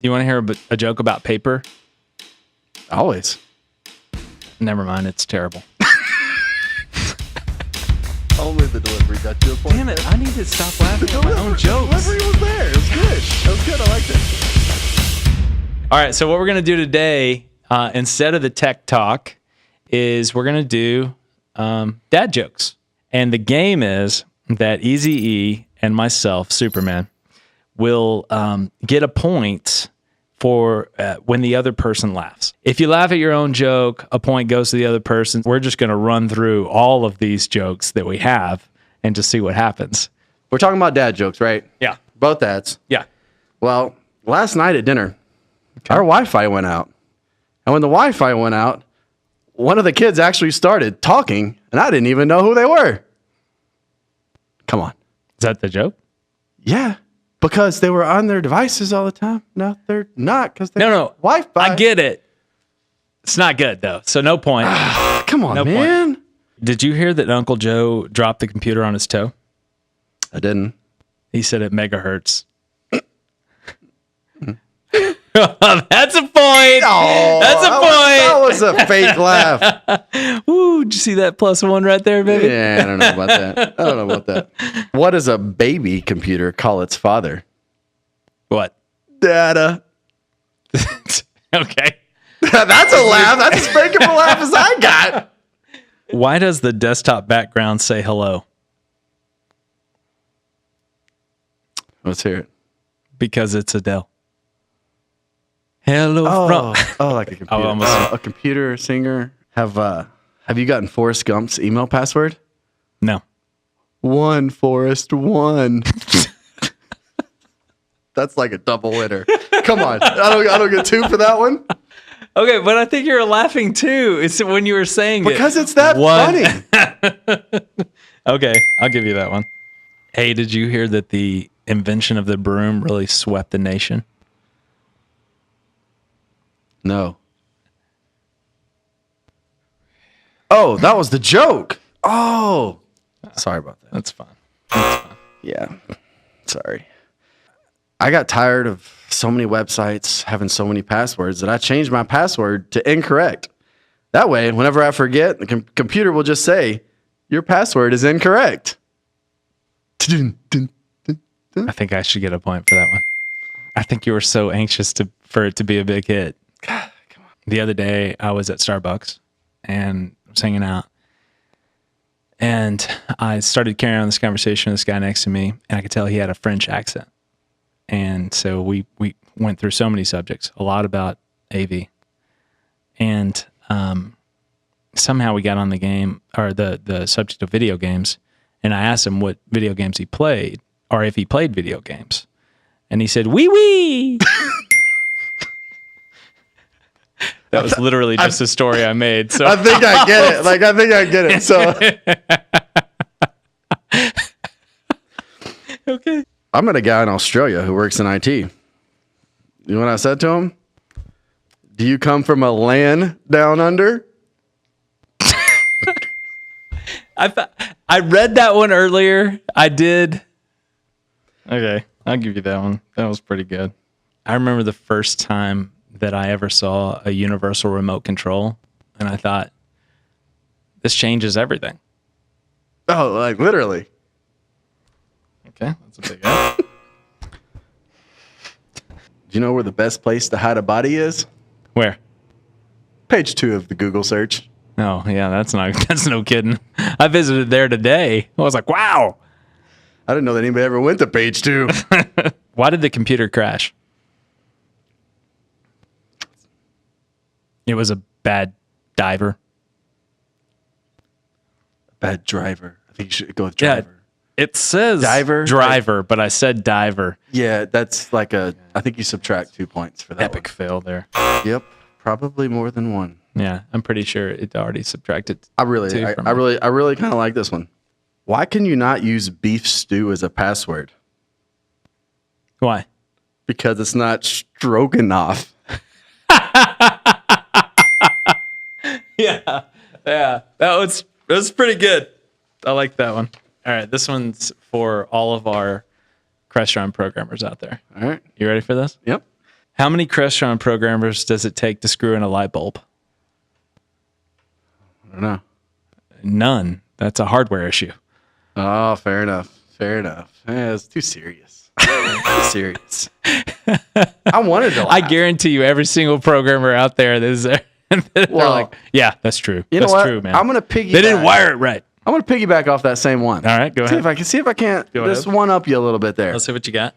You want to hear a joke about paper? Always. Never mind. It's terrible. Only the delivery got you a point. Damn it. I need to stop laughing at my own jokes. The delivery was there. It was good. That was good. I liked it. All right. So what we're going to do today, instead of the tech talk, is we're going to do dad jokes. And the game is that EAZY-E and myself, Superman, will get a point for when the other person laughs. If you laugh at your own joke, a point goes to the other person. We're just going to run through all of these jokes that we have and just see what happens. We're talking about dad jokes, right? Yeah. Both dads. Yeah. Well, last night at dinner, our Wi-Fi went out. And when the Wi-Fi went out, one of the kids actually started talking, and I didn't even know who they were. Come on. Is that the joke? Yeah. Because they were on their devices all the time. No, they're not. Because they No. Wi-Fi. I get it. It's not good, though. So no point. Come on, No man. point. Did you hear that Uncle Joe dropped the computer on his toe? I didn't. He said it megahertz. That's a point. Oh, That's a point. That was a fake laugh. Woo, did you see that +1 right there, baby? Yeah, I don't know about that. What does a baby computer call its father? What? Data. Okay. That's a laugh. That's as fake of a laugh as I got. Why does the desktop background say hello? Let's hear it. Because it's Adele. Hello. Like a computer. A computer singer. Have you gotten Forrest Gump's email password? No. 1 Forrest 1. That's like a double winner. Come on, I don't get 2 for that one. Okay, but I think you're laughing too. It's when you were saying because it. It's that funny. Okay, I'll give you that one. Hey, did you hear that the invention of the broom really swept the nation? No. Oh, that was the joke. Oh, sorry about that. That's fine. Yeah, sorry. I got tired of so many websites having so many passwords that I changed my password to incorrect. That way, whenever I forget, the computer will just say, your password is incorrect. I think I should get a point for that one. I think you were so anxious for it to be a big hit. God, come on. The other day, I was at Starbucks and was hanging out. And I started carrying on this conversation with this guy next to me, and I could tell he had a French accent. And so we went through so many subjects, a lot about AV. And somehow we got on the game, or the subject of video games, and I asked him what video games he played, or if he played video games. And he said, wee wee. That was literally just a story I made. So I think I get it. I think I get it. So okay. I met a guy in Australia who works in IT. You know what I said to him? Do you come from a land down under? I read that one earlier. I did. Okay, I'll give you that one. That was pretty good. I remember the first time that I ever saw a universal remote control, and I thought, this changes everything. Oh, like literally. Okay, that's a big up. Do you know where the best place to hide a body is? Where? Page 2 of the Google search. Oh, yeah, that's no kidding. I visited there today. I was like, wow. I didn't know that anybody ever went to page 2. Why did the computer crash? It was a bad diver. Bad driver. I think you should go with driver. Yeah, it says driver, but I said diver. Yeah, that's like I think you subtract 2 points for that. Epic fail there. Yep, probably more than one. Yeah, I'm pretty sure it already subtracted. I really kind of like this one. Why can you not use beef stew as a password? Why? Because it's not stroganoff. Yeah, that was pretty good. I like that one. All right, this one's for all of our Crestron programmers out there. All right, you ready for this? Yep. How many Crestron programmers does it take to screw in a light bulb? I don't know. None. That's a hardware issue. Oh, fair enough. Fair enough. Yeah, it's too serious. Too serious. I wanted to laugh. I guarantee you, every single programmer out there that is there, they're like, yeah, that's true. You That's know what? true, man. I'm going to piggyback. They didn't wire it right. I'm going to piggyback off that same one. All right, go ahead. See if I can't Go just ahead. one up you a little bit there. Let's see what you got.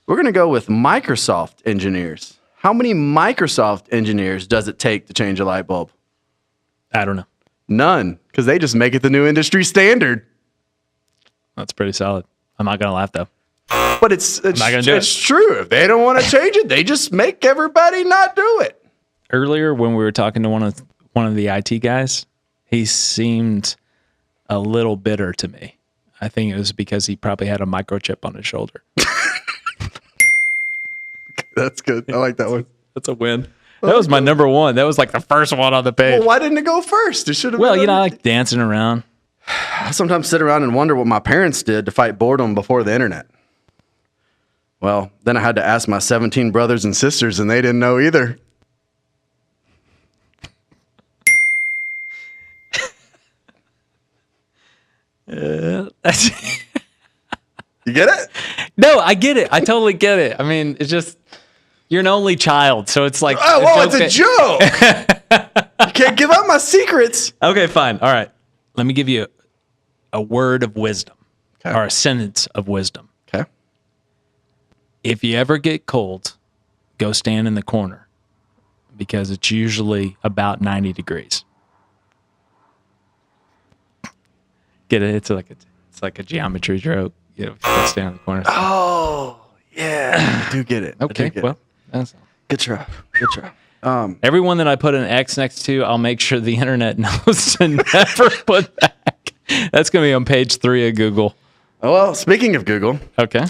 We're going to go with Microsoft engineers. How many Microsoft engineers does it take to change a light bulb? I don't know. None, because they just make it the new industry standard. That's pretty solid. I'm not going to laugh, though. But it's not gonna do it's true. If they don't want to change it, they just make everybody not do it. Earlier, when we were talking to one of the IT guys, he seemed a little bitter to me. I think it was because he probably had a microchip on his shoulder. That's good. I like that one. That's a win. That was my number one. That was like the first one on the page. Well, why didn't it go first? It should have. Well, been I like dancing around. I sometimes sit around and wonder what my parents did to fight boredom before the internet. Well, then I had to ask my 17 brothers and sisters, and they didn't know either. You get it? No, I get it. I totally get it. I mean, it's just you're an only child, so it's like It's a joke. You can't give up my secrets. Okay, fine. All right. Let me give you a word of wisdom Okay. or a sentence of wisdom. Okay. If you ever get cold, go stand in the corner because it's usually about 90 degrees. Get it? It's like a geometry joke. Go stand in the corner. Oh, yeah. I do get it. Okay. Well, that's good try. Good try. everyone that I put an X next to, I'll make sure the internet knows to never put back. That's going to be on page 3 of Google. Well, speaking of Google, Okay.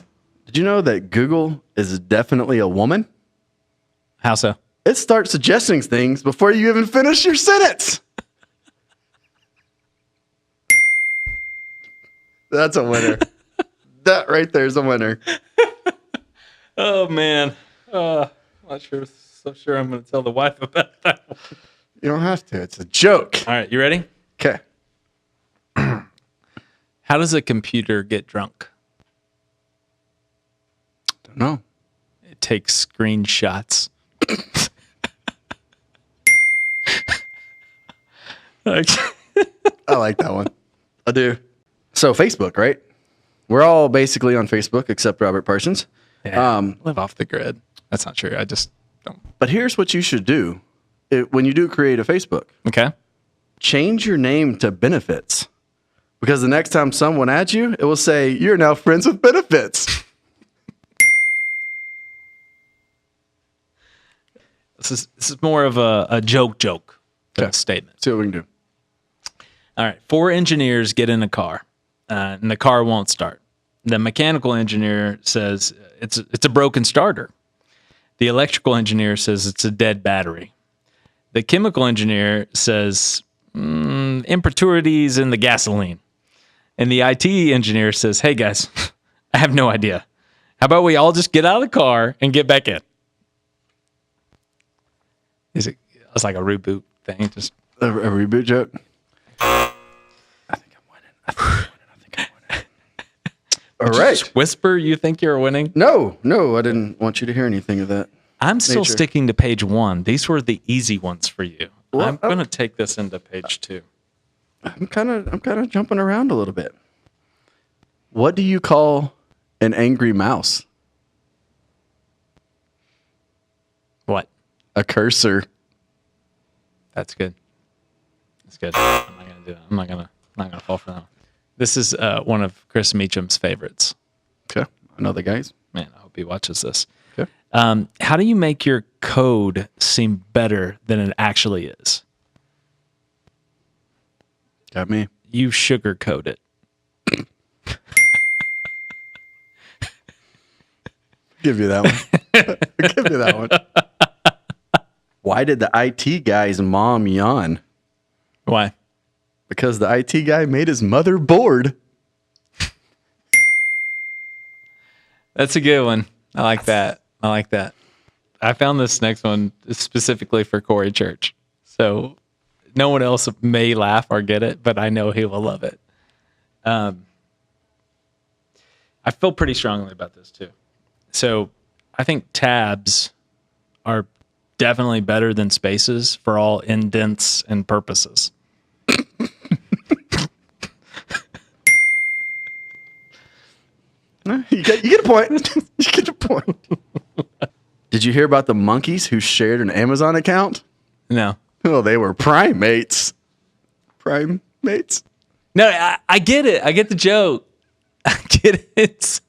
did you know that Google is definitely a woman? How so? It starts suggesting things before you even finish your sentence. That's a winner. That right there is a winner. Oh, man. I'm not so sure I'm going to tell the wife about that one. You don't have to. It's a joke. All right. You ready? Okay. How does a computer get drunk? Don't know. It takes screenshots. I like that one. I do. So Facebook, right? We're all basically on Facebook except Robert Parsons. Yeah, live off the grid. That's not true. I just don't. But here's what you should do when you do create a Facebook. Okay. Change your name to Benefits. Because the next time someone adds you, it will say, you're now friends with benefits. This is more of a joke than a statement. See what we can do. All right. 4 engineers get in a car, and the car won't start. The mechanical engineer says it's a broken starter. The electrical engineer says it's a dead battery. The chemical engineer says impurities in the gasoline. And the IT engineer says, hey, guys, I have no idea. How about we all just get out of the car and get back in? It's like a reboot thing. Just A reboot joke? I think I'm winning. All right. just whisper you think you're winning? No, I didn't want you to hear anything of that. I'm still Nature. sticking to page 1. These were the easy ones for you. Well, I'm going to take this into page 2. I'm kind of jumping around a little bit. What do you call an angry mouse? What? A cursor. That's good. That's good. I'm not going to do it. I'm not going to fall for that one. This is one of Chris Meacham's favorites. Okay. I know the guys. Man, I hope he watches this. Okay. How do you make your code seem better than it actually is? Got me. You sugarcoat it. Give you that one. Give you that one. Why did the IT guy's mom yawn? Why? Because the IT guy made his mother bored. That's a good one. I like that. I found this next one specifically for Corey Church. So no one else may laugh or get it, but I know he will love it. I feel pretty strongly about this too. So I think tabs are definitely better than spaces for all indents and purposes. You get a point. You get a point. Did you hear about the monkeys who shared an Amazon account? No. Oh, they were primates. Primates. No, I get it. I get the joke. I get it.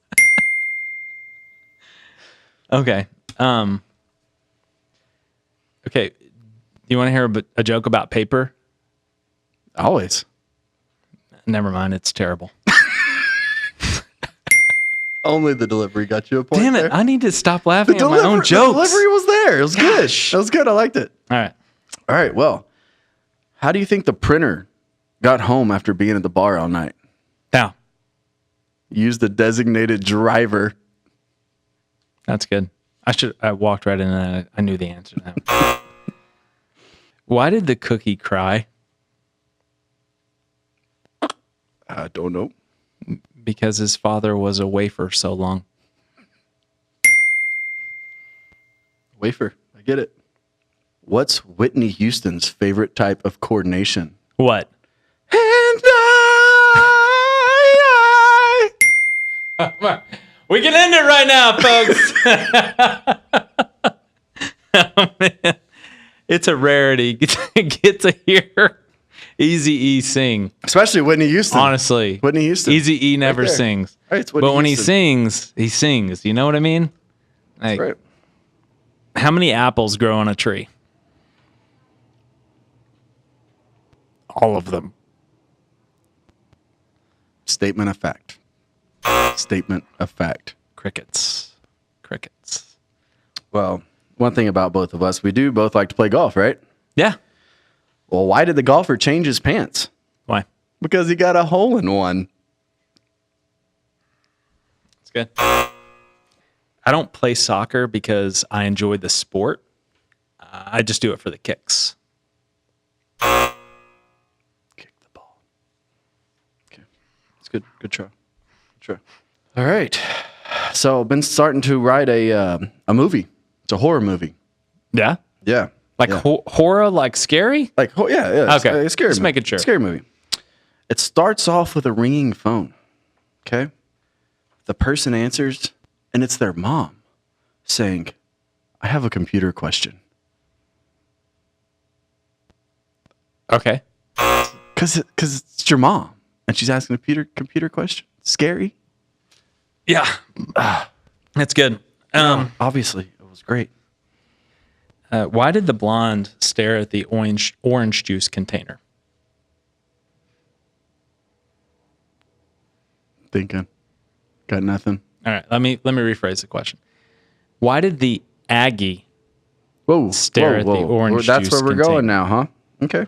Okay. Okay. You want to hear a joke about paper? Always. Never mind. It's terrible. Only the delivery got you a point. Damn it. There. I need to stop laughing at my own jokes. The delivery was there. It was good. It was good. I liked it. All right. All right. Well, how do you think the printer got home after being at the bar all night? Now. Used the designated driver. That's good. I walked right into that. I knew the answer to that. Why did the cookie cry? I don't know. Because his father was a wafer so long. Wafer. I get it. What's Whitney Houston's favorite type of coordination? What? And I. We can end it right now, folks. Oh, man. It's a rarity to get to hear EAZY-E sing. Especially Whitney Houston. Honestly. Whitney Houston. EAZY-E never right sings. Right, it's but Whitney when Houston. he sings. You know what I mean? Like, right. How many apples grow on a tree? All of them. Statement of fact. Statement of fact. Crickets. Well, one thing about both of us, we do both like to play golf, right? Yeah. Well, why did the golfer change his pants? Why? Because he got a hole in one. It's good. I don't play soccer because I enjoy the sport. I just do it for the kicks. Kick the ball. Okay. It's good. Good try. Good try. All right. So I've been starting to write a movie. It's a horror movie. Yeah? Yeah. Like yeah. Horror, like scary? Like, yeah. Okay. It's scary. Just movie. making sure. Scary movie. It starts off with a ringing phone. Okay. The person answers, and it's their mom saying, I have a computer question. Okay. Because it's your mom, and she's asking a computer question. Scary. Yeah. That's good. Obviously, it was great. Why did the blonde stare at the orange juice container? Thinking. Got nothing. All right. Let me rephrase the question. Why did the Aggie stare at the orange That's juice where we're container? going now, huh? Okay.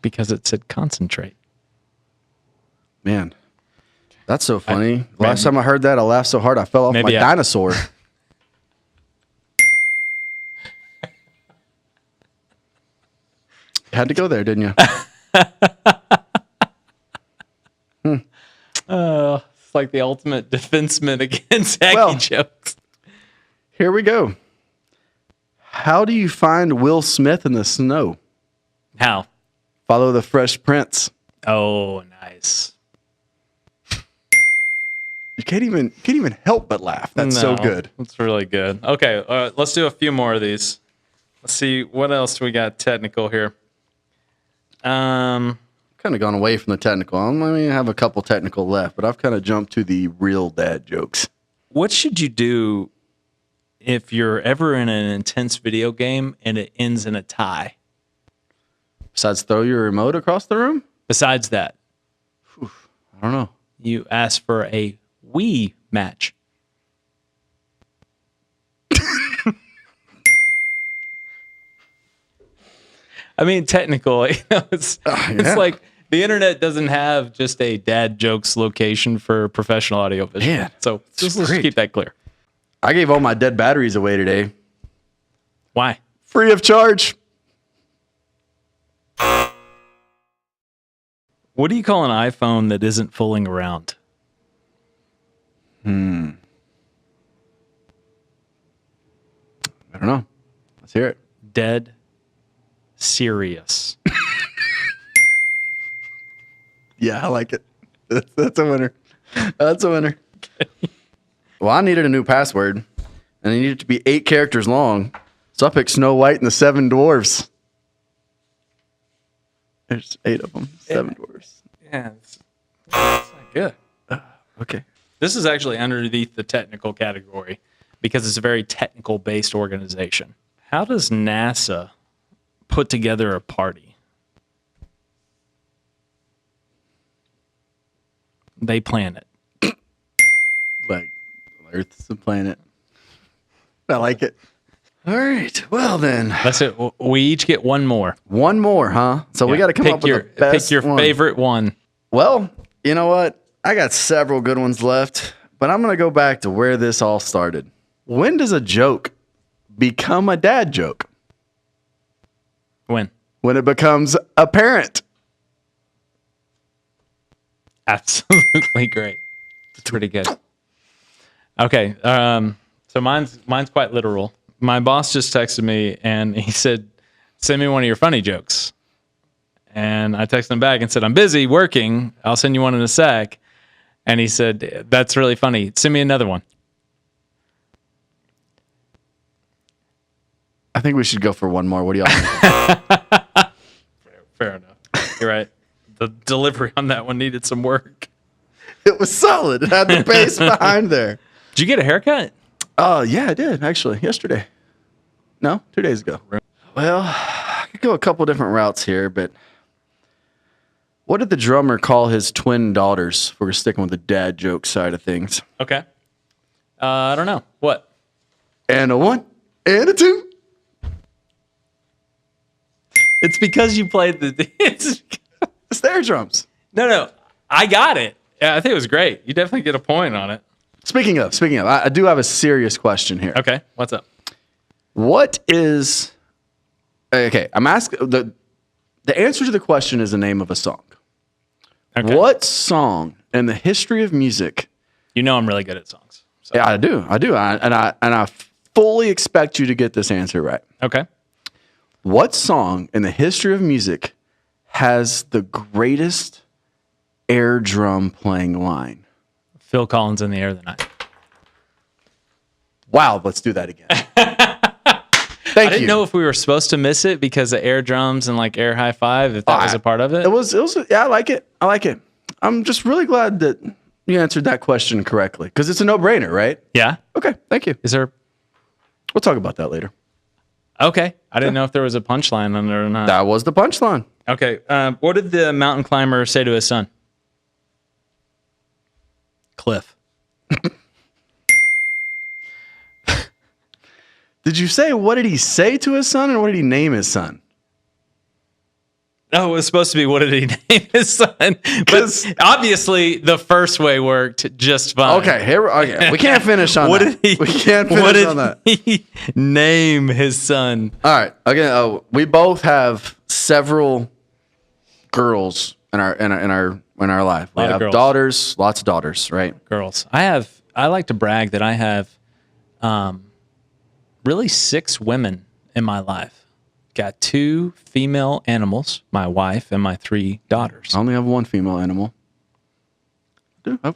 Because it said concentrate. Man, that's so funny. Last time I heard that, I laughed so hard I fell off my dinosaur. Had to go there, didn't you? It's like the ultimate defenseman against Aggie jokes. Here we go. How do you find Will Smith in the snow? How? Follow the Fresh Prince. Oh, nice. You can't even help but laugh. That's so good. That's really good. Okay, let's do a few more of these. Let's see what else we got technical here. Kind of gone away from the technical. I mean, I have a couple technical left, but I've kind of jumped to the real dad jokes. What should you do if you're ever in an intense video game and it ends in a tie? Besides throw your remote across the room? Besides that, I don't know. You ask for a Wii match. I mean, technically, it's like the internet doesn't have just a dad jokes location for professional audio visual. Man, so let's keep that clear. I gave all my dead batteries away today. Why? Free of charge. What do you call an iPhone that isn't fooling around? I don't know. Let's hear it. Dead serious. Yeah, I like it. That's a winner. That's a winner. Okay. Well, I needed a new password, and it needed to be 8 characters long. So I picked Snow White and the 7 Dwarfs. There's 8 of them. 7 dwarfs. Yeah, it's not good. Okay. This is actually underneath the technical category because it's a very technical-based organization. How does NASA put together a party? They plan it. Like, Earth's a planet. I like it. All right. Well, then. That's it. We each get one more. One more, huh? So we got to come up with the best pick your one. favorite one. Well, you know what? I got several good ones left, but I'm going to go back to where this all started. When does a joke become a dad joke? When? When it becomes apparent. Absolutely great. It's pretty good. Okay. So mine's quite literal. My boss just texted me and he said, "Send me one of your funny jokes." And I texted him back and said, "I'm busy working. I'll send you one in a sec." And he said, "That's really funny. Send me another one." I think we should go for one more. What do y'all think? Fair enough. You're right. The delivery on that one needed some work. It was solid. It had the bass behind there. Did you get a haircut? Oh, yeah, I did, actually, yesterday. No, 2 days ago. Well, I could go a couple different routes here, but what did the drummer call his twin daughters? We're sticking with the dad joke side of things. Okay. I don't know. What? And a 1, and a 2. It's because you played the... It's snare drums. No. I got it. Yeah, I think it was great. You definitely get a point on it. Speaking of, I do have a serious question here. Okay, what's up? What is... Okay, I'm asking... The answer to the question is the name of a song. Okay. What song in the history of music... You know I'm really good at songs. So. Yeah, I do. And I fully expect you to get this answer right. Okay. What song in the history of music has the greatest air drum playing line? Phil Collins, In the Air of the Night. Wow, let's do that again. I didn't know if we were supposed to miss it because of air drums and like air high five, if that was a part of it. It was. Yeah, I like it. I'm just really glad that you answered that question correctly because it's a no-brainer, right? Yeah. Okay, thank you. Is there? We'll talk about that later. Okay. I didn't know if there was a punchline on there or not. That was the punchline. Okay. What did the mountain climber say to his son? Cliff. Did you say what did he say to his son, or what did he name his son? No, it was supposed to be what did he name his son? But obviously, the first way worked just fine. Okay, we can't finish on that. We can't finish on that. He name his son? All right. Again, we both have several girls in our life. We have daughters, lots of daughters, right? Girls. I like to brag that I have really 6 women in my life. Got 2 female animals, my wife and my 3 daughters. I only have 1 female animal.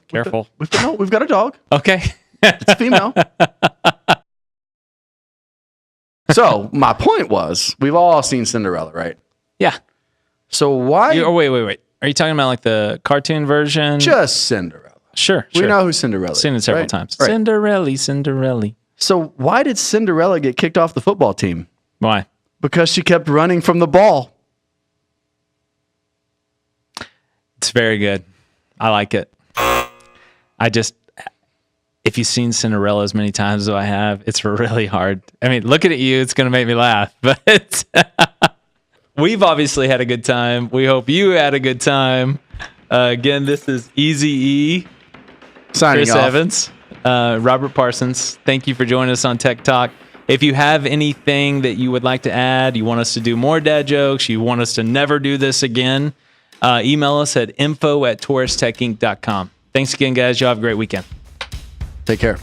Careful. We've got a dog. Okay. It's female. So my point was, we've all seen Cinderella, right? Yeah. So why? Wait. Are you talking about like the cartoon version? Just Cinderella. Sure. We know who Cinderella is. Seen it several times. Right. Cinderella. So why did Cinderella get kicked off the football team? Why? Because she kept running from the ball. It's very good. I like it. If you've seen Cinderella as many times as I have, it's really hard. I mean, looking at you, it's going to make me laugh, but we've obviously had a good time. We hope you had a good time. Again, this is EAZY-E. Signing Chris off. Evans. Robert Parsons, thank you for joining us on Tech Talk. If you have anything that you would like to add, you want us to do more dad jokes, you want us to never do this again, email us at info@taurustechinc.com. Thanks again, guys. Y'all have a great weekend. Take care.